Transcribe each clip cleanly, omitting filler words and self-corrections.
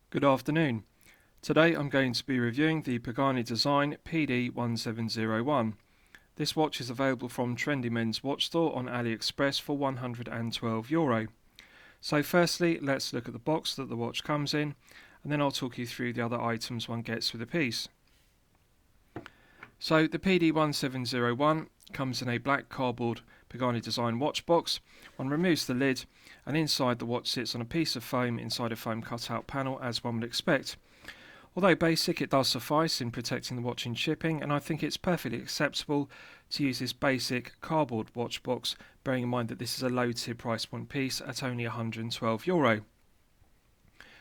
Good afternoon. Today I'm going to be reviewing the Pagani design PD-1701. This watch is available from Trendy Men's Watch Store on AliExpress for €112. So firstly, let's look at the box that the watch comes in, and then I'll talk you through the other items one gets with the piece. So the PD-1701 comes in a black cardboard Pagani design watch box. One removes the lid, and inside the watch sits on a piece of foam inside a foam cutout panel, as one would expect. Although basic, it does suffice in protecting the watch in shipping, and I think it's perfectly acceptable to use this basic cardboard watch box, bearing in mind that this is a low tier price point piece at only €112.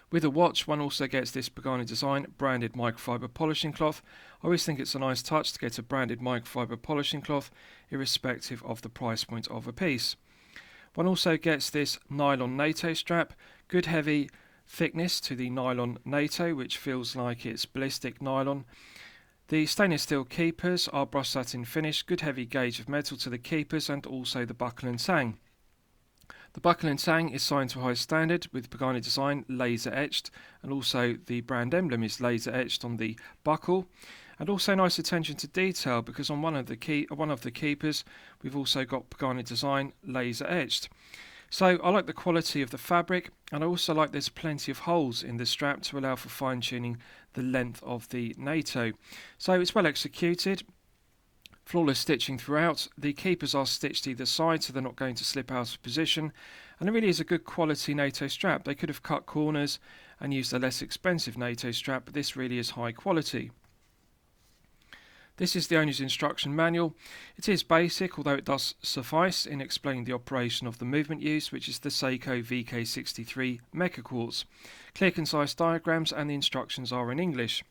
With a watch, one also gets this Pagani design branded microfiber polishing cloth. I always think it's a nice touch to get a branded microfiber polishing cloth, irrespective of the price point of a piece. One also gets this nylon NATO strap, good heavy thickness to the nylon NATO, which feels like it's ballistic nylon. The stainless steel keepers are brushed satin finish, good heavy gauge of metal to the keepers, and also the buckle and tang. The buckle and tang is signed to a high standard with Pagani design laser etched, and also the brand emblem is laser etched on the buckle. And also nice attention to detail, because on one of the keepers we've also got Pagani design laser etched. So I like the quality of the fabric, and I also like there's plenty of holes in the strap to allow for fine tuning the length of the NATO. So it's well executed. Flawless stitching throughout. The keepers are stitched either side, so they're not going to slip out of position, and it really is a good quality NATO strap. They could have cut corners and used a less expensive NATO strap, but this really is high quality. This is the owner's instruction manual. It is basic, although it does suffice in explaining the operation of the movement used, which is the Seiko VK63 Mecha Quartz. Clear, concise diagrams, and the instructions are in English.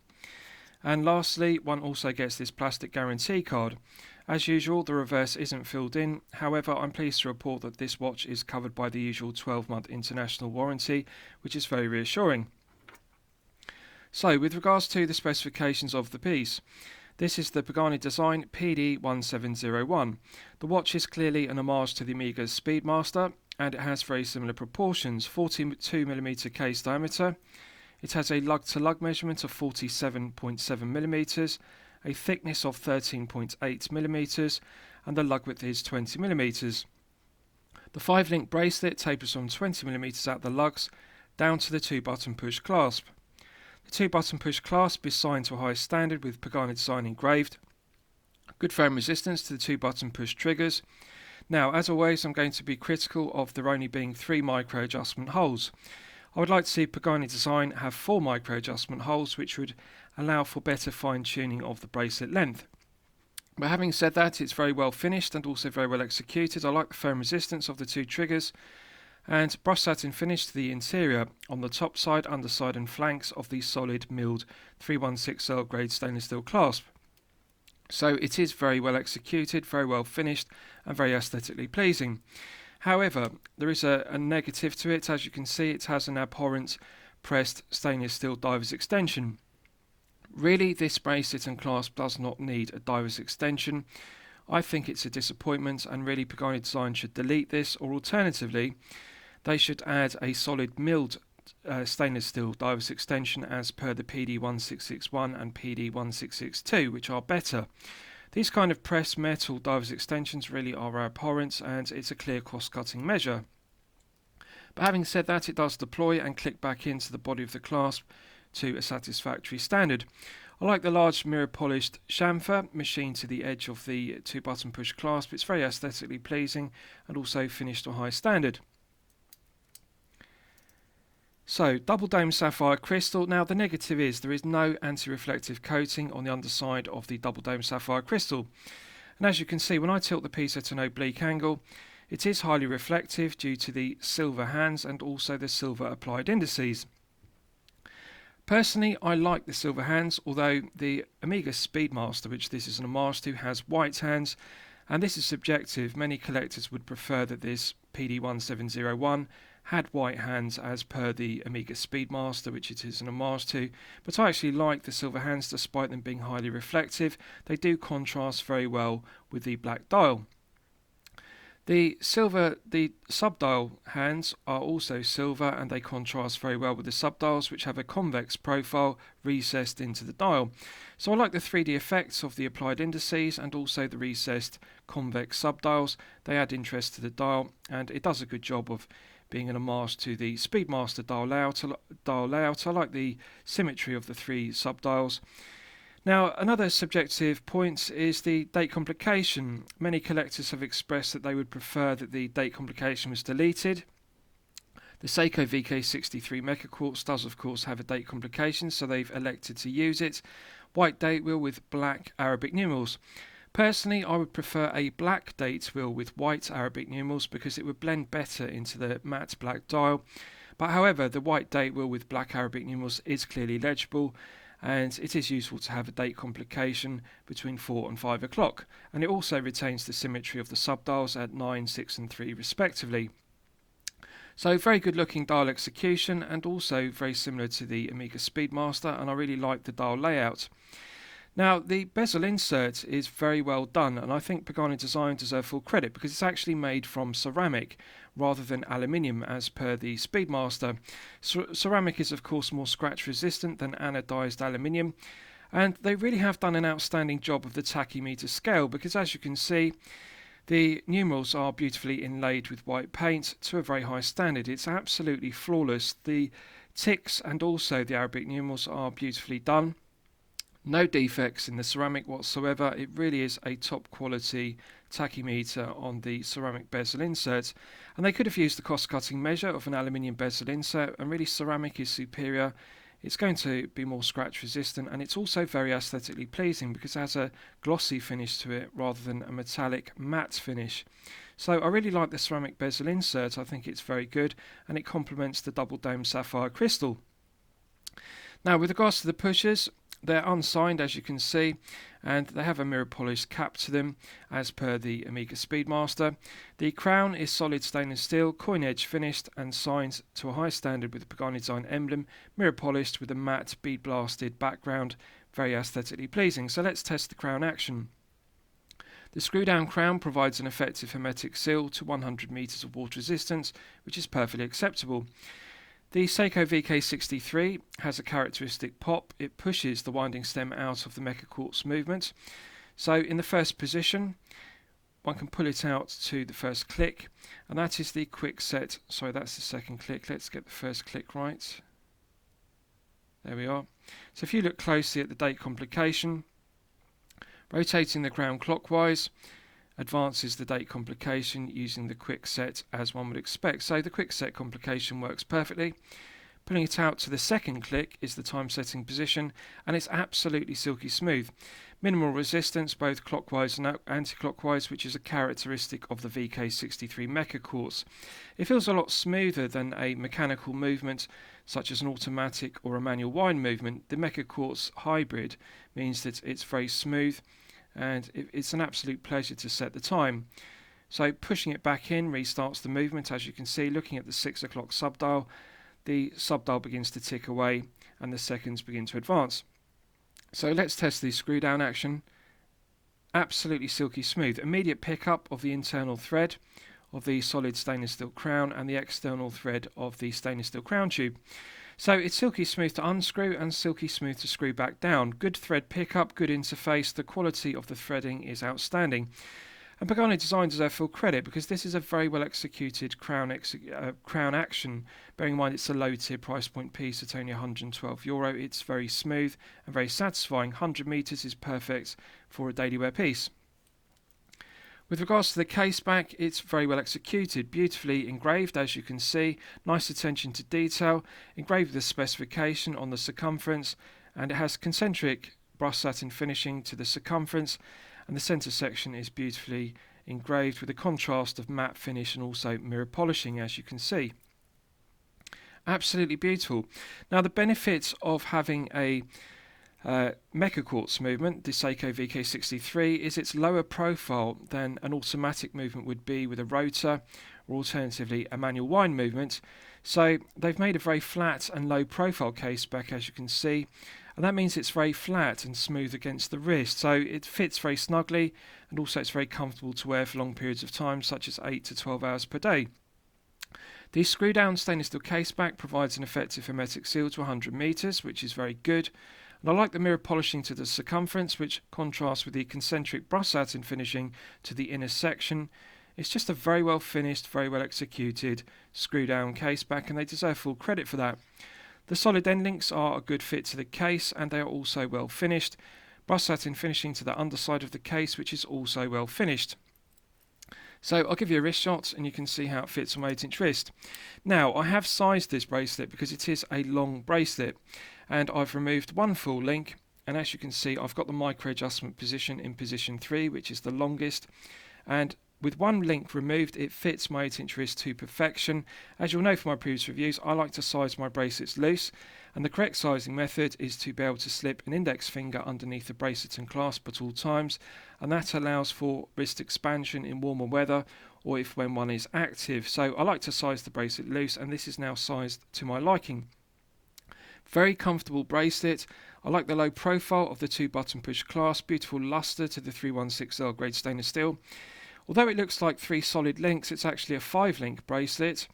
And lastly, one also gets this plastic guarantee card. As usual, the reverse isn't filled in. However, I'm pleased to report that this watch is covered by the usual 12-month international warranty, which is very reassuring. So, with regards to the specifications of the piece, this is the Pagani design PD-1701. The watch is clearly an homage to the Omega's Speedmaster, and it has very similar proportions: 42mm case diameter. It has a lug-to-lug measurement of 47.7mm, a thickness of 13.8mm, and the lug width is 20mm. The 5-link bracelet tapers from 20mm at the lugs down to the 2-button push clasp. The 2-button push clasp is signed to a high standard with Pagani design engraved. Good foam resistance to the 2-button push triggers. Now, as always, I'm going to be critical of there only being 3 micro adjustment holes. I would like to see Pagani design have 4 micro adjustment holes, which would allow for better fine tuning of the bracelet length. But having said that, it's very well finished and also very well executed. I like the foam resistance of the 2 triggers, and brushed satin finish to the interior on the top side, underside and flanks of the solid milled 316L grade stainless steel clasp. So it is very well executed, very well finished, and very aesthetically pleasing. However, there is a negative to it. As you can see, it has an abhorrent pressed stainless steel diver's extension. Really, this bracelet and clasp does not need a diver's extension. I think it's a disappointment, and really Pagani design should delete this, or alternatively, they should add a solid milled stainless steel diver's extension as per the PD-1661 and PD-1662, which are better. These kind of pressed metal diver's extensions really are abhorrent, and it's a clear cost-cutting measure. But having said that, it does deploy and click back into the body of the clasp to a satisfactory standard. I like the large mirror polished chamfer machined to the edge of the 2-button push clasp. It's very aesthetically pleasing and also finished to a high standard. So, double dome sapphire crystal. Now, the negative is there is no anti-reflective coating on the underside of the double dome sapphire crystal. And as you can see, when I tilt the piece at an oblique angle, it is highly reflective due to the silver hands and also the silver applied indices. Personally, I like the silver hands, although the Omega Speedmaster, which this is an homage to, has white hands, and this is subjective. Many collectors would prefer that this PD-1701 had white hands as per the Omega Speedmaster, which it is an homage to, but I actually like the silver hands despite them being highly reflective. They do contrast very well with the black dial. The subdial hands are also silver, and they contrast very well with the subdials, which have a convex profile recessed into the dial. So I like the 3D effects of the applied indices and also the recessed convex subdials. They add interest to the dial, and it does a good job of being an homage to the Speedmaster dial layout. I like the symmetry of the 3 subdials. Now, another subjective point is the date complication. Many collectors have expressed that they would prefer that the date complication was deleted. The Seiko VK63 Mecha Quartz does of course have a date complication, so they've elected to use it. White date wheel with black Arabic numerals. Personally, I would prefer a black date wheel with white Arabic numerals because it would blend better into the matte black dial. But however, the white date wheel with black Arabic numerals is clearly legible, and it is useful to have a date complication between 4 and 5 o'clock, and it also retains the symmetry of the subdials at 9, 6 and 3 respectively. So very good looking dial execution, and also very similar to the Amiga Speedmaster, and I really like the dial layout. Now, the bezel insert is very well done, and I think Pagani design deserve full credit because it's actually made from ceramic rather than aluminium as per the Speedmaster. Ceramic is of course more scratch resistant than anodized aluminium, and they really have done an outstanding job of the tachymeter scale because, as you can see, the numerals are beautifully inlaid with white paint to a very high standard. It's absolutely flawless. The ticks and also the Arabic numerals are beautifully done. No defects in the ceramic whatsoever. It really is a top quality tachymeter on the ceramic bezel insert, and they could have used the cost cutting measure of an aluminium bezel insert, and really ceramic is superior. It's going to be more scratch resistant, and it's also very aesthetically pleasing because it has a glossy finish to it rather than a metallic matte finish. So I really like the ceramic bezel insert. I think it's very good, and it complements the double dome sapphire crystal. Now, with regards to the pushers, they're unsigned, as you can see, and they have a mirror polished cap to them as per the Amiga Speedmaster. The crown is solid stainless steel, coin edge finished and signed to a high standard with the Pagani design emblem, mirror polished with a matte bead blasted background, very aesthetically pleasing. So let's test the crown action. The screw down crown provides an effective hermetic seal to 100 meters of water resistance, which is perfectly acceptable. The Seiko VK63 has a characteristic pop. It pushes the winding stem out of the Mecha Quartz movement. So in the first position, one can pull it out to the first click, and that is the quick set. Sorry, that's the second click. Let's get the first click right. There we are. So if you look closely at the date complication, rotating the crown clockwise advances the date complication using the quick set as one would expect. So the quick set complication works perfectly. Pulling it out to the second click is the time setting position, and it's absolutely silky smooth. Minimal resistance both clockwise and anti-clockwise, which is a characteristic of the VK63 Mecha Quartz. It feels a lot smoother than a mechanical movement such as an automatic or a manual wind movement. The Mecha Quartz hybrid means that it's very smooth, and it's an absolute pleasure to set the time. So pushing it back in restarts the movement. As you can see, looking at the 6 o'clock subdial, the subdial begins to tick away and the seconds begin to advance. So let's test the screw down action. Absolutely silky smooth. Immediate pickup of the internal thread of the solid stainless steel crown and the external thread of the stainless steel crown tube. So it's silky smooth to unscrew and silky smooth to screw back down. Good thread pickup, good interface. The quality of the threading is outstanding. And Pagani design deserve full credit because this is a very well executed crown action. Bearing in mind it's a low tier price point piece at only €112. It's very smooth and very satisfying. 100 meters is perfect for a daily wear piece. With regards to the caseback, it's very well executed, beautifully engraved as you can see, nice attention to detail, engraved with the specification on the circumference, and it has concentric brushed satin finishing to the circumference, and the centre section is beautifully engraved with a contrast of matte finish and also mirror polishing as you can see. Absolutely beautiful. Now the benefits of having a Mecha Quartz movement, the Seiko VK63, is its lower profile than an automatic movement would be with a rotor, or alternatively a manual wind movement. So they've made a very flat and low profile caseback as you can see, and that means it's very flat and smooth against the wrist, so it fits very snugly, and also it's very comfortable to wear for long periods of time, such as 8 to 12 hours per day. The screw down stainless steel caseback provides an effective hermetic seal to 100 meters, which is very good. And I like the mirror polishing to the circumference, which contrasts with the concentric brush satin finishing to the inner section. It's just a very well finished, very well executed screw down caseback, and they deserve full credit for that. The solid end links are a good fit to the case, and they are also well finished. Brush satin finishing to the underside of the case, which is also well finished. So I'll give you a wrist shot and you can see how it fits on my 8-inch wrist. Now I have sized this bracelet because it is a long bracelet, and I've removed one full link, and as you can see I've got the micro adjustment position in position 3, which is the longest, and with one link removed it fits my 8-inch wrist to perfection. As you'll know from my previous reviews, I like to size my bracelets loose, and the correct sizing method is to be able to slip an index finger underneath the bracelet and clasp at all times, and that allows for wrist expansion in warmer weather or if when one is active. So I like to size the bracelet loose, and this is now sized to my liking. Very comfortable bracelet. I like the low profile of the 2 button push clasp, beautiful luster to the 316L grade stainless steel. Although it looks like 3 solid links, it's actually a 5-link bracelet.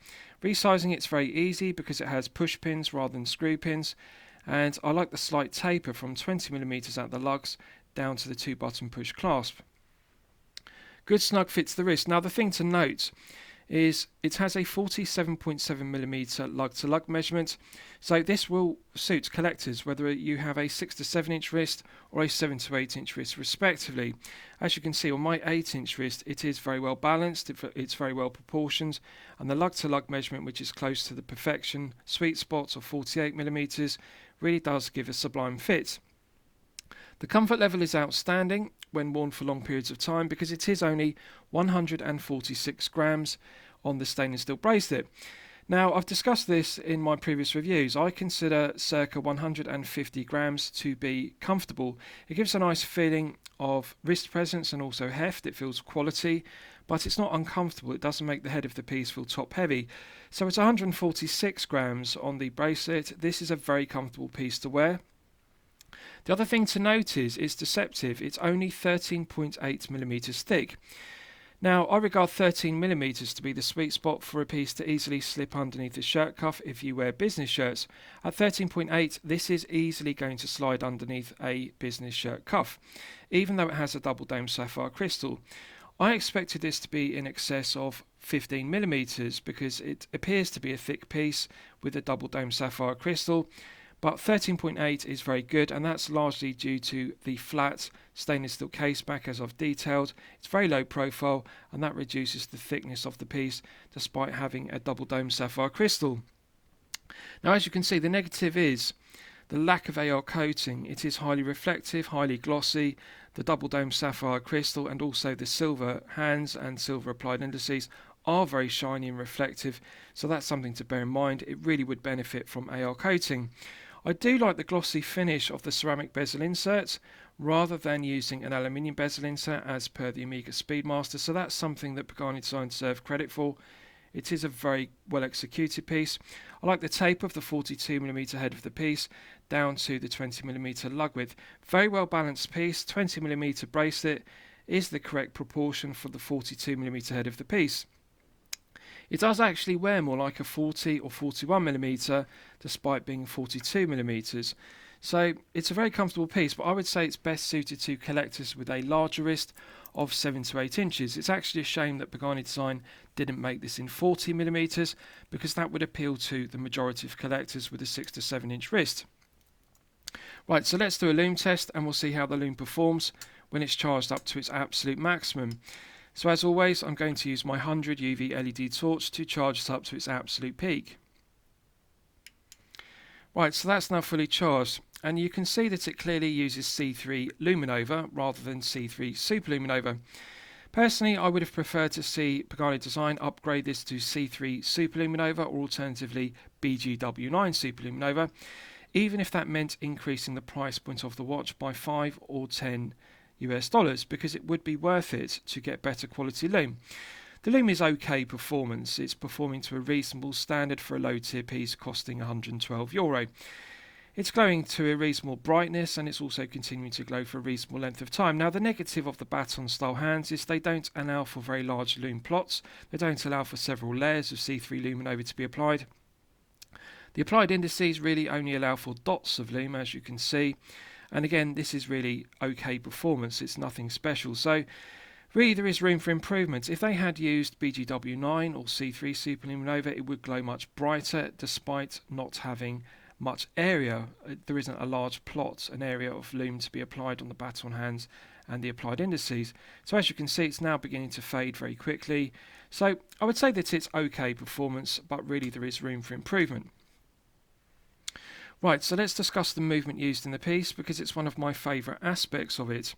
Resizing it's very easy because it has push pins rather than screw pins, and I like the slight taper from 20mm at the lugs down to the 2 button push clasp. Good snug fits the wrist. Now the thing to note is it has a 47.7mm lug to lug measurement, so this will suit collectors whether you have a 6 to 7-inch wrist or a 7 to 8-inch wrist respectively. As you can see on my 8-inch wrist, it is very well balanced, it's very well proportioned, and the lug to lug measurement, which is close to the perfection sweet spot of 48mm, really does give a sublime fit. The comfort level is outstanding when worn for long periods of time because it is only 146 grams on the stainless steel bracelet. Now, I've discussed this in my previous reviews. I consider circa 150 grams to be comfortable. It gives a nice feeling of wrist presence and also heft. It feels quality, but it's not uncomfortable. It doesn't make the head of the piece feel top heavy. So it's 146 grams on the bracelet. This is a very comfortable piece to wear. The other thing to note is it's deceptive. It's only 13.8mm thick. Now, I regard 13mm to be the sweet spot for a piece to easily slip underneath the shirt cuff if you wear business shirts. At 13.8, this is easily going to slide underneath a business shirt cuff, even though it has a double dome sapphire crystal. I expected this to be in excess of 15mm because it appears to be a thick piece with a double dome sapphire crystal. But 13.8 is very good, and that's largely due to the flat stainless steel caseback as I've detailed. It's very low profile, and that reduces the thickness of the piece despite having a double dome sapphire crystal. Now, as you can see, the negative is the lack of AR coating. It is highly reflective, highly glossy. The double dome sapphire crystal and also the silver hands and silver applied indices are very shiny and reflective, so that's something to bear in mind. It really would benefit from AR coating. I do like the glossy finish of the ceramic bezel inserts rather than using an aluminium bezel insert as per the Amiga Speedmaster, so that's something that Pagani Design deserve credit for. It is a very well executed piece. I like the tape of the 42mm head of the piece down to the 20mm lug width. Very well balanced piece. 20mm bracelet is the correct proportion for the 42mm head of the piece. It does actually wear more like a 40 or 41mm despite being 42mm. So it's a very comfortable piece, but I would say it's best suited to collectors with a larger wrist of 7 to 8 inches. It's actually a shame that Pagani Design didn't make this in 40mm because that would appeal to the majority of collectors with a 6 to 7 inch wrist. Right, so let's do a Lume test and we'll see how the Lume performs when it's charged up to its absolute maximum. So as always, I'm going to use my 100 UV LED torch to charge it up to its absolute peak. Right, so that's now fully charged, and you can see that it clearly uses C3 Luminova rather than C3 Superluminova. Personally, I would have preferred to see Pagani Design upgrade this to C3 Superluminova or alternatively BGW9 Superluminova, even if that meant increasing the price point of the watch by $5 or $10, because it would be worth it to get better quality Lume. The Lume is okay performance. It's performing to a reasonable standard for a low tier piece costing €112. It's glowing to a reasonable brightness, and it's also continuing to glow for a reasonable length of time. Now, the negative of the baton style hands is they don't allow for very large lume plots. They don't allow for several layers of C3 lumen over to be applied. The applied indices really only allow for dots of lume, as you can see. And again, this is really okay performance. It's nothing special. So really, there is room for improvement. If they had used BGW9 or C3 Supernova, it would glow much brighter despite not having much area. There isn't a large plot, an area of lume to be applied on the baton hands and the applied indices. So as you can see, it's now beginning to fade very quickly. So I would say that it's okay performance, but really there is room for improvement. Right, so let's discuss the movement used in the piece, because it's one of my favourite aspects of it.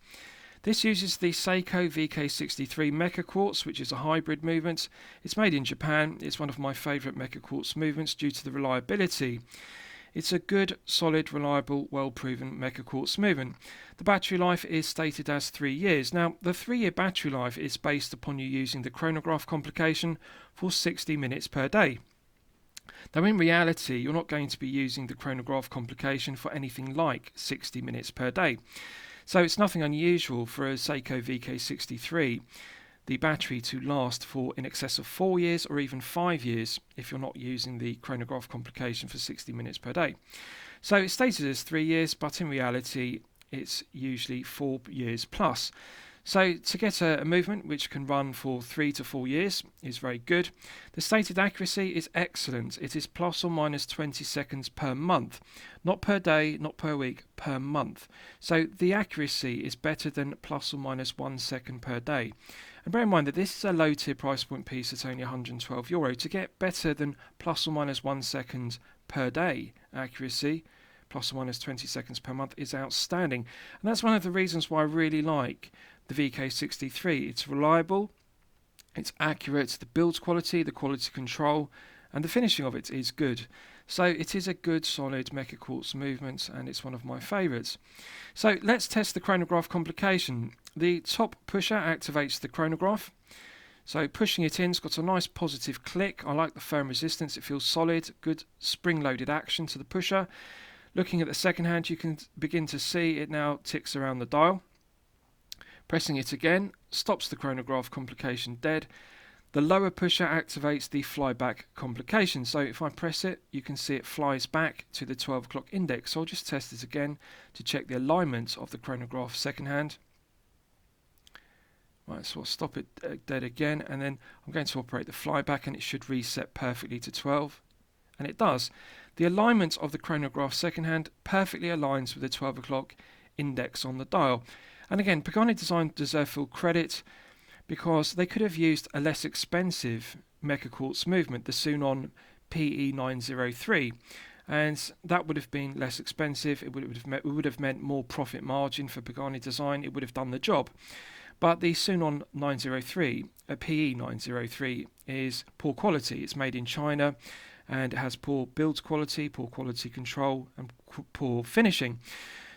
This uses the Seiko VK63 Mecha Quartz, which is a hybrid movement. It's made in Japan. It's one of my favourite Mecha Quartz movements due to the reliability. It's a good, solid, reliable, well-proven Mecha Quartz movement. The battery life is stated as 3 years. Now, the 3-year battery life is based upon you using the chronograph complication for 60 minutes per day. Now, in reality, you're not going to be using the chronograph complication for anything like 60 minutes per day. So it's nothing unusual for a Seiko VK63, the battery to last for in excess of 4 years or even 5 years if you're not using the chronograph complication for 60 minutes per day. So it's stated as 3 years, but in reality it's usually 4 years plus. So to get a movement which can run for 3 to 4 years is very good. The stated accuracy is excellent. It is plus or minus 20 seconds per month. Not per day, not per week, per month. So the accuracy is better than plus or minus 1 second per day. And bear in mind that this is a low tier price point piece at only €112. To get better than plus or minus 1 second per day accuracy, plus or minus 20 seconds per month, is outstanding. And that's one of the reasons why I really like the VK63. It's reliable, it's accurate, the build quality, the quality control, and the finishing of it is good. So it is a good, solid Mecha Quartz movement, and it's one of my favourites. So let's test the chronograph complication. The top pusher activates the chronograph. So pushing it in's got a nice positive click. I like the firm resistance. It feels solid, good spring-loaded action to the pusher. Looking at the second hand, you can begin to see it now ticks around the dial. Pressing it again stops the chronograph complication dead. The lower pusher activates the flyback complication. So if I press it, you can see it flies back to the 12 o'clock index. So I'll just test it again to check the alignment of the chronograph second hand. Right, so I'll stop it dead again, and then I'm going to operate the flyback, and it should reset perfectly to 12. And it does. The alignment of the chronograph second hand perfectly aligns with the 12 o'clock index on the dial. And again, Pagani Design deserve full credit, because they could have used a less expensive Mecha Quartz movement, the Sunon PD-1703, and that would have been less expensive. It would have meant more profit margin for Pagani Design. It would have done the job. But the Sunon 903, a PE903, is poor quality. It's made in China, and it has poor build quality, poor quality control, and poor finishing.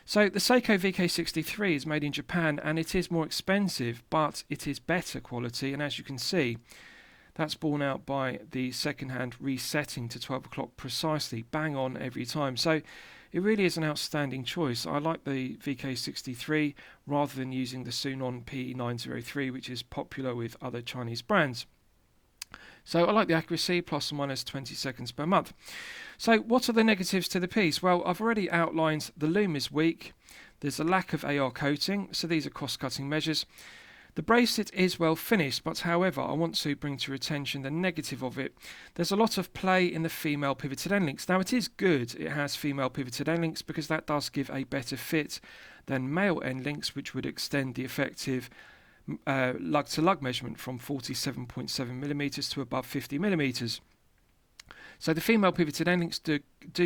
So the Seiko VK63 is made in Japan, and it is more expensive, but it is better quality. And as you can see, that's borne out by the second hand resetting to 12 o'clock precisely, bang on every time. So it really is an outstanding choice. I like the VK63 rather than using the Sunon PE903, which is popular with other Chinese brands. So I like the accuracy, plus or minus 20 seconds per month. So what are the negatives to the piece? Well, I've already outlined the lume is weak. There's a lack of AR coating, so these are cost-cutting measures. The bracelet is well finished, but however, I want to bring to your attention the negative of it. There's a lot of play in the female pivoted end links. Now, it is good it has female pivoted end links, because that does give a better fit than male end links, which would extend the effective lug-to-lug measurement from 47.7mm to above 50mm. So the female pivoted end links do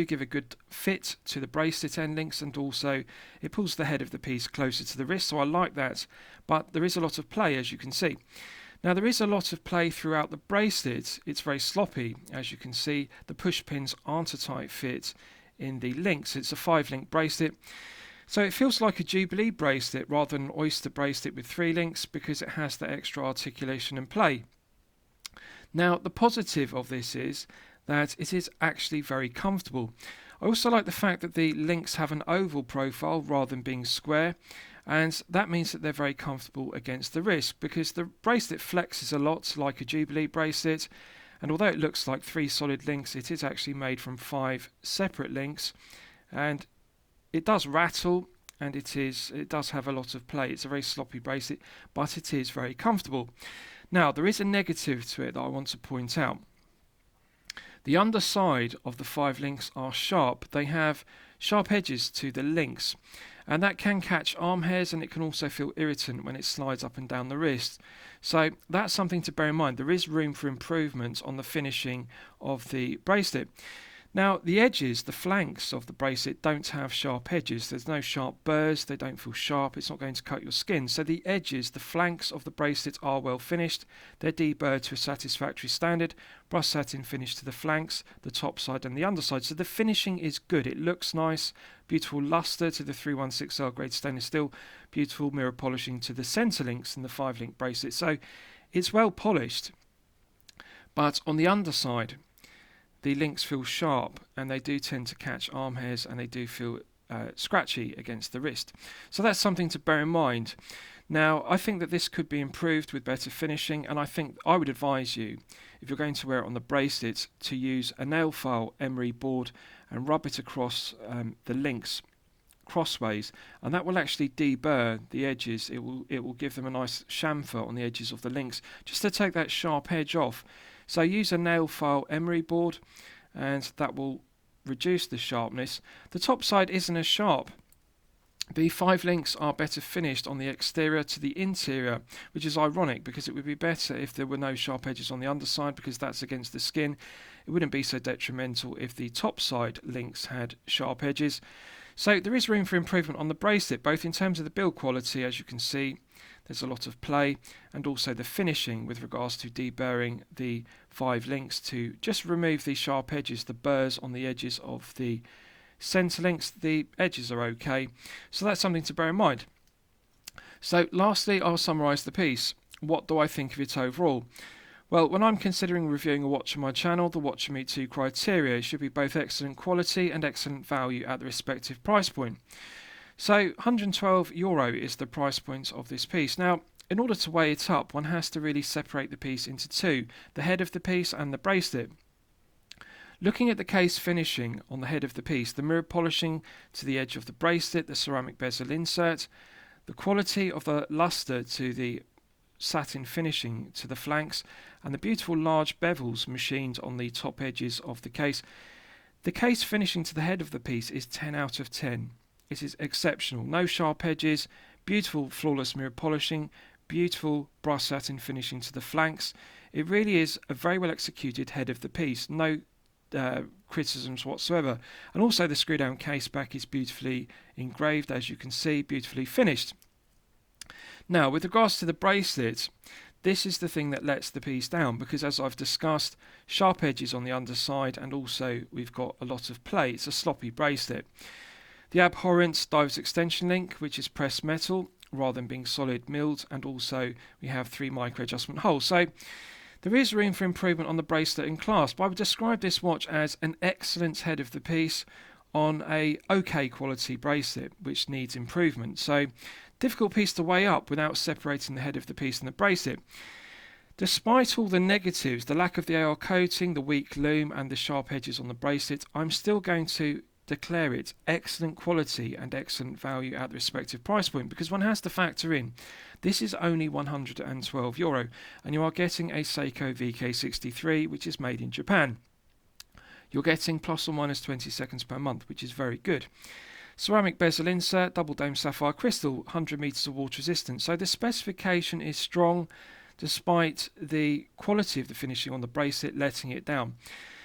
give a good fit to the bracelet end links, and also it pulls the head of the piece closer to the wrist, so I like that. But there is a lot of play, as you can see. Now, there is a lot of play throughout the bracelet. It's very sloppy, as you can see. The push pins aren't a tight fit in the links. It's a 5-link bracelet. So it feels like a Jubilee bracelet rather than an Oyster bracelet with 3 links, because it has that extra articulation and play. Now, the positive of this is that it is actually very comfortable. I also like the fact that the links have an oval profile rather than being square, and that means that they're very comfortable against the wrist, because the bracelet flexes a lot like a Jubilee bracelet, and although it looks like 3 solid links, it is actually made from 5 separate links, and it does rattle, and it does have a lot of play. It's a very sloppy bracelet, but it is very comfortable. Now, there is a negative to it that I want to point out. The underside of the 5 links are sharp. They have sharp edges to the links, and that can catch arm hairs, and it can also feel irritant when it slides up and down the wrist. So that's something to bear in mind. There is room for improvement on the finishing of the bracelet. Now, the edges, the flanks of the bracelet don't have sharp edges. There's no sharp burrs. They don't feel sharp. It's not going to cut your skin. So the edges, the flanks of the bracelet are well finished. They're deburred to a satisfactory standard. Brushed satin finish to the flanks, the top side and the underside. So the finishing is good. It looks nice. Beautiful luster to the 316L grade stainless steel. Beautiful mirror polishing to the centre links in the 5-link bracelet. So it's well polished. But on the underside, the links feel sharp, and they do tend to catch arm hairs, and they do feel scratchy against the wrist. So that's something to bear in mind. Now, I think that this could be improved with better finishing, and I would advise you, if you're going to wear it on the bracelet, to use a nail file emery board and rub it across the links crossways, and that will actually deburr the edges. It will give them a nice chamfer on the edges of the links, just to take that sharp edge off. So use a nail file emery board, and that will reduce the sharpness. The top side isn't as sharp. The 5 links are better finished on the exterior to the interior, which is ironic, because it would be better if there were no sharp edges on the underside, because that's against the skin. It wouldn't be so detrimental if the top side links had sharp edges. So there is room for improvement on the bracelet, both in terms of the build quality. As you can see, there's a lot of play, and also the finishing with regards to deburring the 5 links to just remove the sharp edges, the burrs on the edges of the centre links. The edges are okay, so that's something to bear in mind. So lastly, I'll summarise the piece. What do I think of it overall? Well, when I'm considering reviewing a watch on my channel, the watch should meet 2 criteria. It should be both excellent quality and excellent value at the respective price point. So €112 is the price point of this piece. Now, in order to weigh it up, one has to really separate the piece into 2, the head of the piece and the bracelet. Looking at the case finishing on the head of the piece, the mirror polishing to the edge of the bracelet, the ceramic bezel insert, the quality of the luster to the satin finishing to the flanks, and the beautiful large bevels machined on the top edges of the case. The case finishing to the head of the piece is 10 out of 10. It is exceptional. No sharp edges, beautiful flawless mirror polishing, beautiful brushed satin finishing to the flanks. It really is a very well executed head of the piece. No criticisms whatsoever. And also the screw down case back is beautifully engraved, as you can see, beautifully finished. Now, with regards to the bracelet, this is the thing that lets the piece down, because as I've discussed, sharp edges on the underside, and also we've got a lot of play. It's a sloppy bracelet. The abhorrent diver's extension link, which is pressed metal rather than being solid milled, and also we have 3 micro adjustment holes. So there is room for improvement on the bracelet and clasp. I would describe this watch as an excellent head of the piece on a okay quality bracelet, which needs improvement. So difficult piece to weigh up without separating the head of the piece and the bracelet. Despite all the negatives, the lack of the AR coating, the weak lume and the sharp edges on the bracelet, I'm still going to declare it excellent quality and excellent value at the respective price point, because one has to factor in this is only €112, and you are getting a Seiko VK63, which is made in Japan. You're getting plus or minus 20 seconds per month, which is very good. Ceramic bezel insert, double dome sapphire crystal, 100 meters of water resistance. So the specification is strong, despite the quality of the finishing on the bracelet letting it down.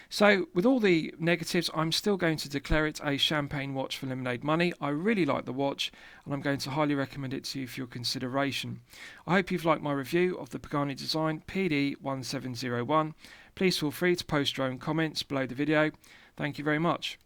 So with all the negatives, I'm still going to declare it a champagne watch for lemonade money. I really like the watch, and I'm going to highly recommend it to you for your consideration. I hope you've liked my review of the Pagani design PD-1701. Please feel free to post your own comments below the video. Thank you very much.